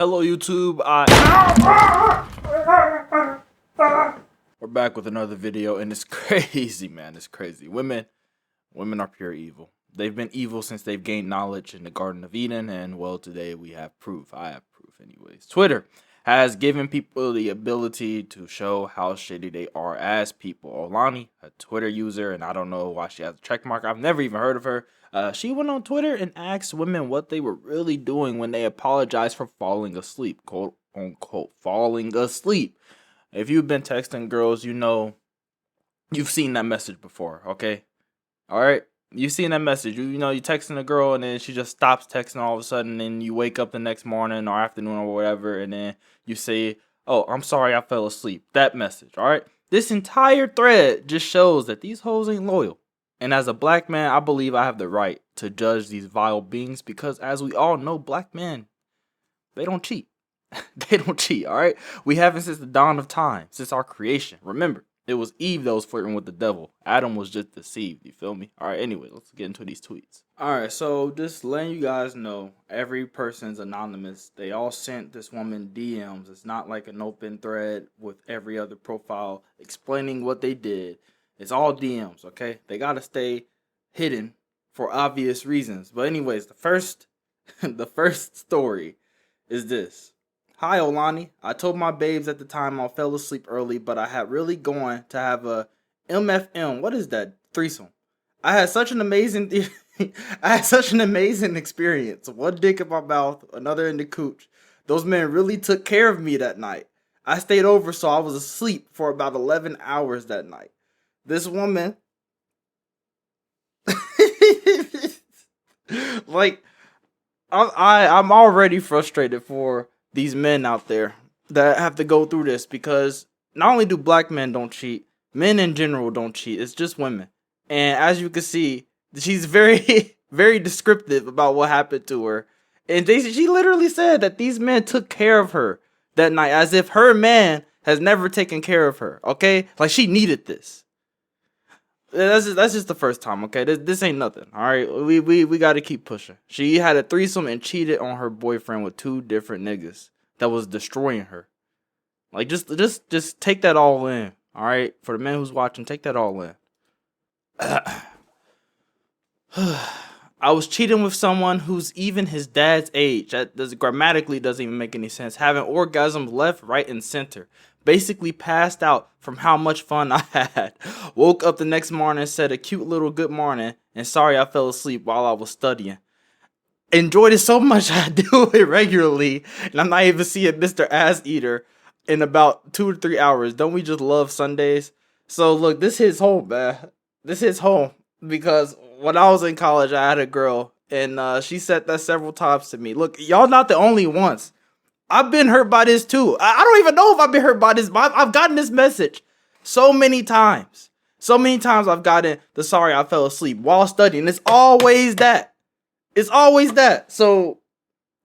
Hello YouTube, we're back with another video, and it's crazy, man. It's crazy. Women are pure evil. They've been evil since they've gained knowledge in the Garden of Eden, and well, today we have proof. I have proof anyways. Twitter has given people the ability to show how shitty they are as people. Oloni, a Twitter user, and I don't know why she has a check mark. I've never even heard of her. She went on Twitter and asked women what they were really doing when they apologized for falling asleep, quote unquote, falling asleep. If you've been texting girls, you know you've seen that message before, okay? All right? You've seen that message. You know, you're texting a girl and then she just stops texting all of a sudden, and you wake up the next morning or afternoon or whatever, and then you say, "Oh, I'm sorry, I fell asleep." That message, all right? This entire thread just shows that these hoes ain't loyal. And as a black man, I believe I have the right to judge these vile beings because, as we all know, black men, they don't cheat. They don't cheat, all right? We haven't since the dawn of time, since our creation. Remember, it was Eve that was flirting with the devil. Adam was just deceived, you feel me? All right, anyway, let's get into these tweets. All right, so just letting you guys know, every person's anonymous. They all sent this woman DMs. It's not like an open thread with every other profile explaining what they did. It's all DMs, okay? They got to stay hidden for obvious reasons. But anyways, the first story is this. "Hi, Oloni. I told my babes at the time I fell asleep early, but I had really going to have a MFM. What is that? Threesome. I had such an amazing experience. One dick in my mouth, another in the cooch. Those men really took care of me that night. I stayed over, so I was asleep for about 11 hours that night. This woman..." Like, I'm already frustrated for these men out there that have to go through this, because not only do black men don't cheat, men in general don't cheat. It's just women. And as you can see, she's very, very descriptive about what happened to her. And she literally said that these men took care of her that night, as if her man has never taken care of her. Okay, like she needed this. That's just the first time, okay? This ain't nothing, all right? We got to keep pushing. She had a threesome and cheated on her boyfriend with 2 different niggas that was destroying her. Like, just take that all in, all right? For the men who's watching, take that all in. "I was cheating with someone who's even his dad's age. That grammatically doesn't even make any sense. Having orgasms left, right, and center. Basically passed out from how much fun I had. Woke up the next morning, said a cute little good morning, and sorry I fell asleep while I was studying. Enjoyed it so much I do it regularly, and I'm not even seeing Mr. Ass Eater in about 2 to 3 hours. Don't we just love Sundays?" So look, this hits home, man. This hits home because when I was in college, I had a girl, and she said that several times to me. Look, y'all not the only ones. I've been hurt by this too. I don't even know if I've been hurt by this, but I've gotten this message so many times. So many times I've gotten the "sorry I fell asleep while studying." It's always that. It's always that. So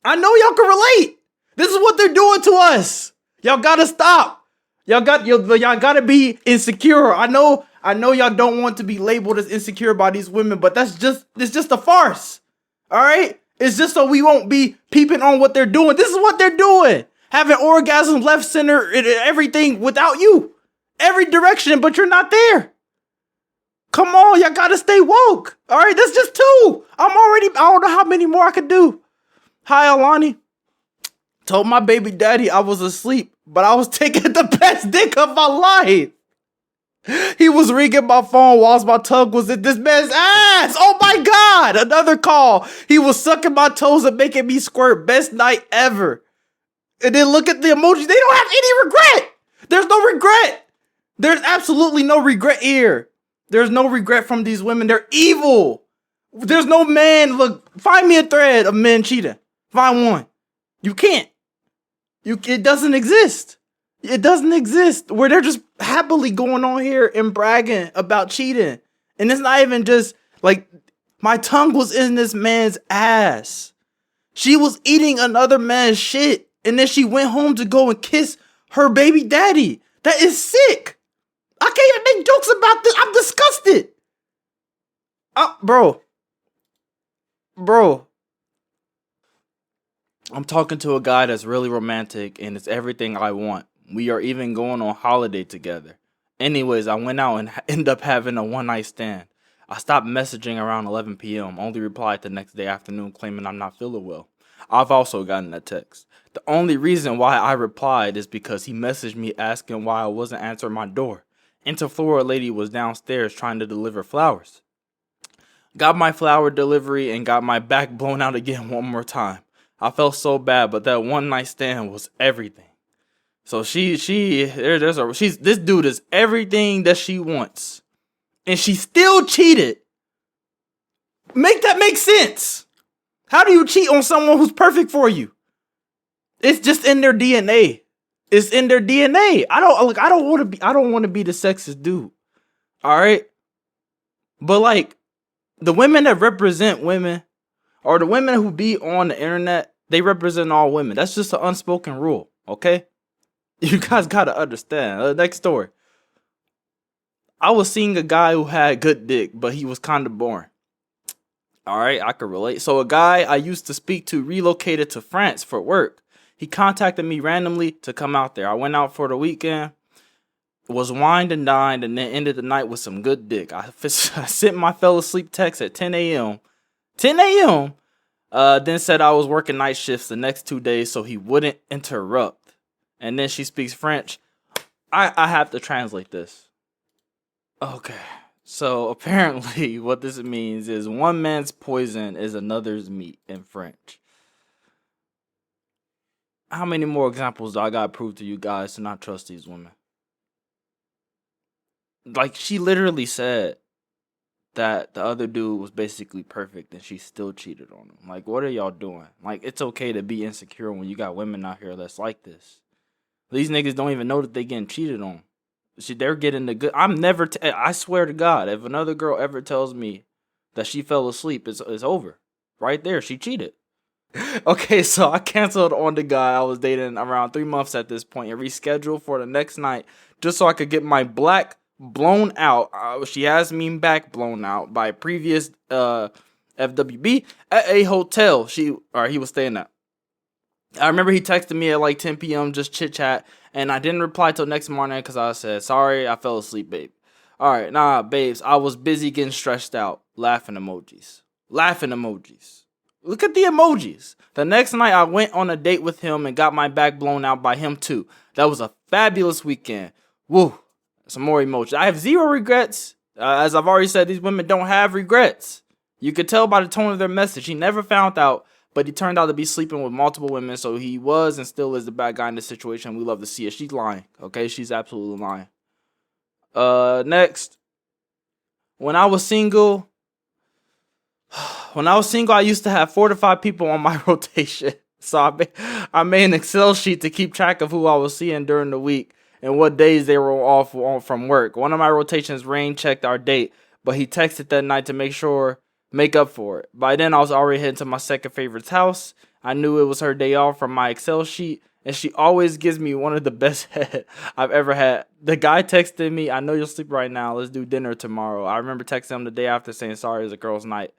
I know y'all can relate. This is what they're doing to us. Y'all gotta stop. Y'all gotta be insecure. I know y'all don't want to be labeled as insecure by these women, but it's just a farce. All right? It's just so we won't be peeping on what they're doing. This is what they're doing. Having orgasms left, center, and everything without you. Every direction, but you're not there. Come on, y'all gotta stay woke. All right, that's just 2. I don't know how many more I could do. "Hi, Oloni. Told my baby daddy I was asleep, but I was taking the best dick of my life. He was ringing my phone whilst my tongue was in this man's ass. Oh my God, another call. He was sucking my toes and making me squirt. Best night ever." And then look at the emojis. They don't have any regret. There's no regret. There's absolutely no regret here. There's no regret from these women. They're evil. There's no man. Look, find me a thread of men cheating. Find one. You can't. It doesn't exist. It doesn't exist where they're just happily going on here and bragging about cheating. And it's not even just like, my tongue was in this man's ass. She was eating another man's shit. And then she went home to go and kiss her baby daddy. That is sick. I can't even make jokes about this. I'm disgusted. Bro. I'm talking to a guy that's really romantic and it's everything I want. We are even going on holiday together. Anyways, I went out and ended up having a one night stand. I stopped messaging around 11 p.m., only replied the next day afternoon claiming I'm not feeling well. I've also gotten that text. The only reason why I replied is because he messaged me asking why I wasn't answering my door. Interflora lady was downstairs trying to deliver flowers. Got my flower delivery and got my back blown out again one more time. I felt so bad, but that one night stand was everything. So this dude is everything that she wants, and she still cheated. Make that make sense? How do you cheat on someone who's perfect for you? It's just in their DNA. It's in their DNA. I don't want to be the sexist dude. All right, but like the women that represent women, or the women who be on the internet, they represent all women. That's just an unspoken rule. Okay. You guys gotta understand. Next story. I was seeing a guy who had good dick, but he was kind of boring. Alright, I can relate. So a guy I used to speak to relocated to France for work. He contacted me randomly to come out there. I went out for the weekend, was wined and dined, and then ended the night with some good dick. I sent my fell asleep text at 10 a.m. 10 a.m. Then said I was working night shifts the next 2 days so he wouldn't interrupt. And then she speaks French. I have to translate this. Okay. So apparently what this means is one man's poison is another's meat in French. How many more examples do I gotta prove to you guys to not trust these women? Like, she literally said that the other dude was basically perfect and she still cheated on him. Like, what are y'all doing? Like, it's okay to be insecure when you got women out here that's like this. These niggas don't even know that they getting cheated on. They're getting the good. I swear to God, if another girl ever tells me that she fell asleep, it's over. Right there, she cheated. Okay, so I canceled on the guy I was dating around 3 months at this point and rescheduled for the next night just so I could get my black blown out. She has me back blown out by previous FWB at a hotel he was staying at. I remember he texted me at like 10 p.m. just chit chat, and I didn't reply till next morning because I said, sorry, I fell asleep, babe. Alright, nah, babes, I was busy getting stressed out. Laughing emojis. Laughing emojis. Look at the emojis. The next night I went on a date with him and got my back blown out by him too. That was a fabulous weekend. Woo. Some more emojis. I have zero regrets. As I've already said, these women don't have regrets. You could tell by the tone of their message. He never found out. But he turned out to be sleeping with multiple women, so he was and still is the bad guy in this situation. We love to see it. She's lying, okay? She's absolutely lying. Next. When I was single, I used to have 4 to 5 people on my rotation. So I made an Excel sheet to keep track of who I was seeing during the week and what days they were off from work. One of my rotations, Rain checked our date, but he texted that night to make up for it. By then, I was already heading to my second favorite's house. I knew it was her day off from my Excel sheet, and she always gives me one of the best head I've ever had. The guy texted me, I know you'll sleep right now. Let's do dinner tomorrow. I remember texting him the day after saying, sorry, it was a girl's night.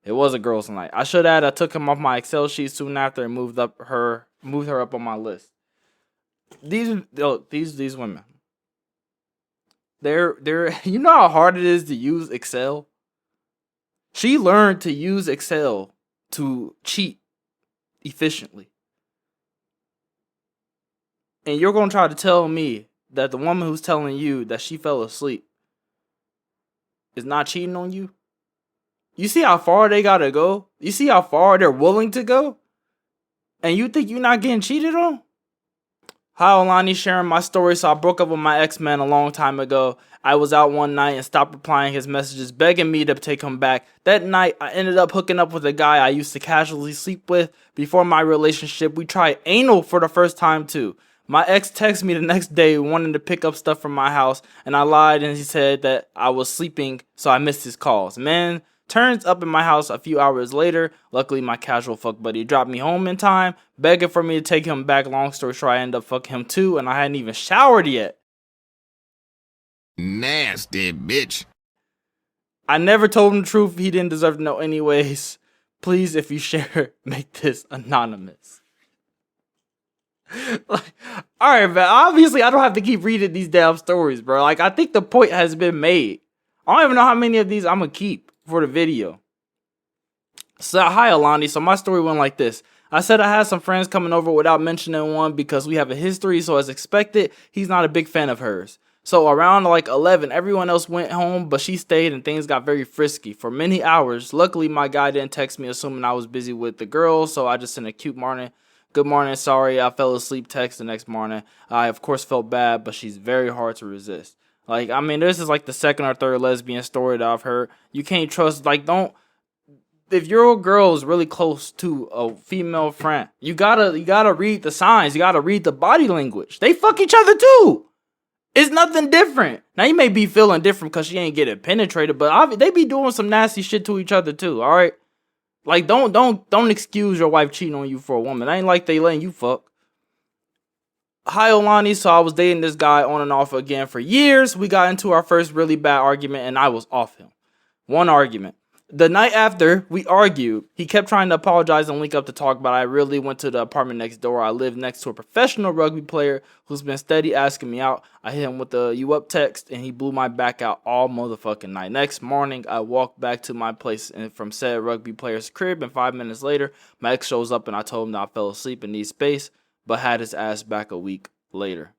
It was a girl's night. I should add, I took him off my Excel sheet soon after and moved her up on my list. These women. They're you know how hard it is to use Excel? She learned to use Excel to cheat efficiently. And you're going to try to tell me that the woman who's telling you that she fell asleep is not cheating on you? You see how far they got to go? You see how far they're willing to go? And you think you're not getting cheated on? Hi, Oloni, sharing my story. So I broke up with my ex-man a long time ago. I was out one night and stopped replying his messages, begging me to take him back. That night, I ended up hooking up with a guy I used to casually sleep with. Before my relationship, we tried anal for the first time too. My ex texted me the next day wanting to pick up stuff from my house, and I lied and he said that I was sleeping, so I missed his calls. Man turns up in my house a few hours later. Luckily, my casual fuck buddy dropped me home in time, begging for me to take him back. Long story short, I ended up fucking him too, and I hadn't even showered yet. Nasty bitch. I never told him the truth. He didn't deserve to know anyways. Please, if you share, make this anonymous. Like, all right, man. Obviously, I don't have to keep reading these damn stories, bro. Like, I think the point has been made. I don't even know how many of these I'm gonna keep for the video. So, hi, Oloni. So, my story went like this. I said I had some friends coming over without mentioning one because we have a history. So, as expected, he's not a big fan of hers. So, around like 11, everyone else went home, but she stayed and things got very frisky for many hours. Luckily, my guy didn't text me assuming I was busy with the girls. So, I just sent a cute morning. Good morning. Sorry, I fell asleep text the next morning. I, of course, felt bad, but she's very hard to resist. Like, I mean, this is like the second or third lesbian story that I've heard. You can't trust, like, don't. If your girl is really close to a female friend, you gotta read the signs. You gotta read the body language. They fuck each other too. It's nothing different. Now you may be feeling different because she ain't getting penetrated, but they be doing some nasty shit to each other too. All right, like don't excuse your wife cheating on you for a woman. It ain't like they letting you fuck. Hi Olani, so I was dating this guy on and off again for years. We got into our first really bad argument, and I was off him. One argument. The night after we argued, he kept trying to apologize and link up to talk, but I really went to the apartment next door. I live next to a professional rugby player who's been steady asking me out. I hit him with the "you up" text, and he blew my back out all motherfucking night. Next morning, I walked back to my place and from said rugby player's crib, and 5 minutes later, my ex shows up and I told him that I fell asleep and need space, but had his ass back a week later.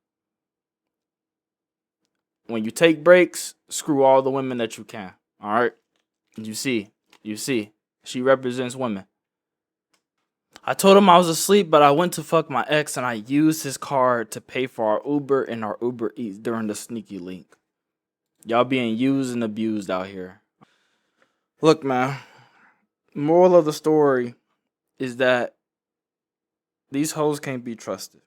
When you take breaks, screw all the women that you can, all right? You see, she represents women. I told him I was asleep, but I went to fuck my ex and I used his card to pay for our Uber and our Uber Eats during the sneaky link. Y'all being used and abused out here. Look, man, moral of the story is that these hoes can't be trusted.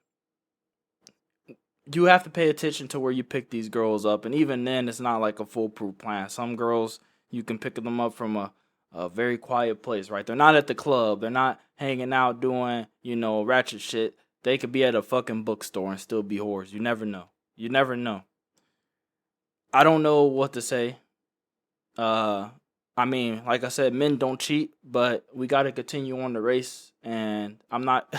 You have to pay attention to where you pick these girls up, and even then, it's not like a foolproof plan. Some girls, you can pick them up from a very quiet place, right? They're not at the club. They're not hanging out doing, ratchet shit. They could be at a fucking bookstore and still be whores. You never know. You never know. I don't know what to say. I mean, like I said, men don't cheat, but we got to continue on the race. And I'm not,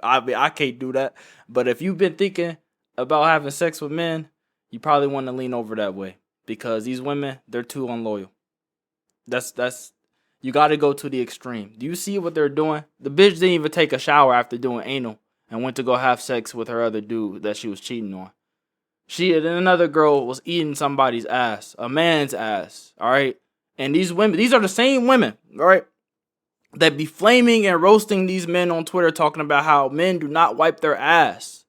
I can't do that. But if you've been thinking about having sex with men, you probably want to lean over that way because these women, they're too unloyal. That's you got to go to the extreme. Do you see what they're doing? The bitch didn't even take a shower after doing anal and went to go have sex with her other dude that she was cheating on. She and another girl was eating somebody's ass, a man's ass, all right? And these women, these are the same women, all right, that be flaming and roasting these men on Twitter talking about how men do not wipe their ass.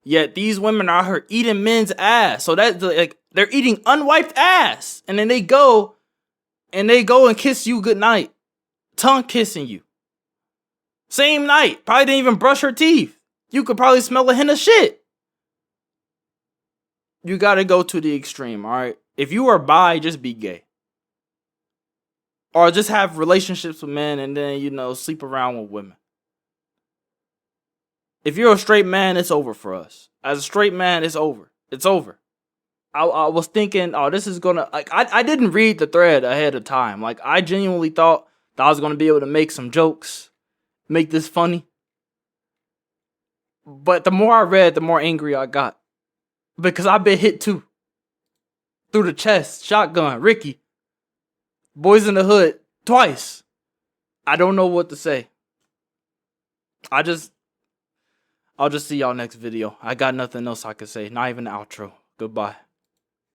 Yet these women are out here eating men's ass. So that's like they're eating unwiped ass. And then they go and kiss you goodnight. Tongue kissing you. Same night. Probably didn't even brush her teeth. You could probably smell a hint of shit. You gotta go to the extreme, alright? If you are bi, just be gay. Or just have relationships with men and then, sleep around with women. If you're a straight man, it's over for us. As a straight man, it's over. It's over. I was thinking, oh, this is gonna I didn't read the thread ahead of time. Like I genuinely thought that I was gonna be able to make some jokes, make this funny. But the more I read, the more angry I got. Because I've been hit too. Through the chest, shotgun, Ricky. Boys in the Hood, twice. I don't know what to say. I'll just see y'all next video. I got nothing else I can say. Not even the outro. Goodbye.